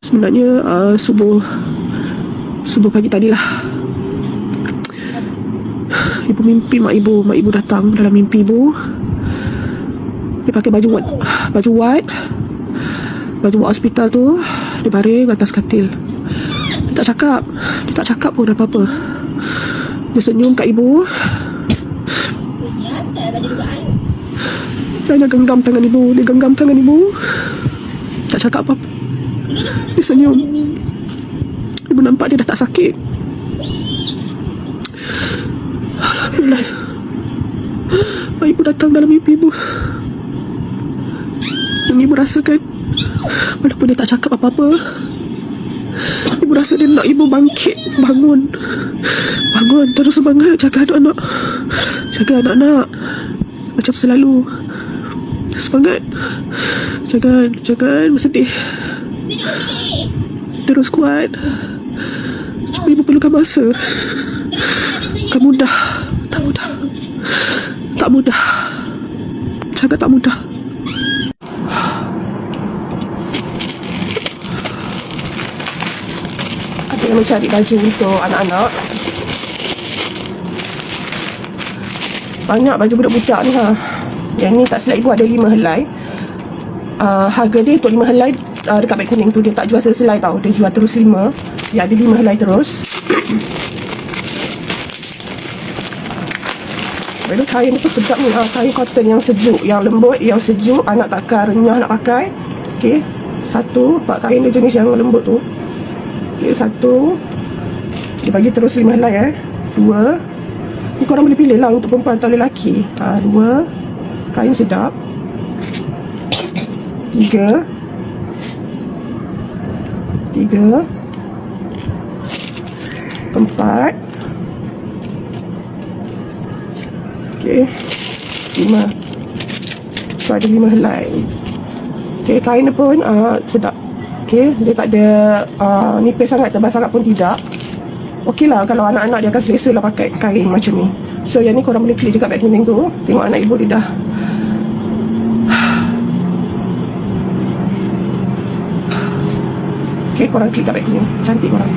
Sebenarnya subuh pagi tadi lah, ibu mimpi mak ibu datang dalam mimpi ibu. Dia pakai baju white hospital tu. Dia baring atas katil. Dia tak cakap pun apa-apa. Dia senyum kat ibu. Dan dia genggam tangan ibu. Tak cakap apa-apa. Dia senyum. Ibu nampak dia dah tak sakit. Alhamdulillah. Mak ibu datang dalam mimpi ibu. Dan ibu rasakan, walaupun dia tak cakap apa-apa, ibu rasa dia nak ibu bangkit, bangun, terus semangat, jaga anak-anak macam selalu. Semangat, jangan bersedih, terus kuat. Cuma ibu perlukan masa. Tak mudah, sangat tak mudah. Ada yang mencari baju untuk anak-anak. Banyak baju budak-budak ni ha. Yang ni tak silap ibu ada 5 helai. Harga dia untuk 5 helai dekat beg kuning tu dia tak jual selai tau. Dia jual terus 5. Dia ada 5 helai terus. Lalu kain tu sedap ni. Kain cotton yang sejuk, yang lembut, yang sejuk. Anak takkan renyah nak pakai. Okey. Satu, pak kain dia jenis yang lembut tu. Okey, satu. Dia bagi terus 5 helai 2. Ni korang boleh pilih lah untuk perempuan atau lelaki. 2. Kain sedap. 3. 4. Okey, 5. So ada 5 helai. Okey, kain dia pun sedap. Okey, dia tak ada nipis sangat, tebal sangat pun tidak. Okey lah, kalau anak-anak dia akan selesa lah pakai kain macam ni. So yang ni korang boleh klik dekat beg kuning tu. Tengok anak ibu dia dah. Okey, korang klik kat beg kuning. Cantik korang.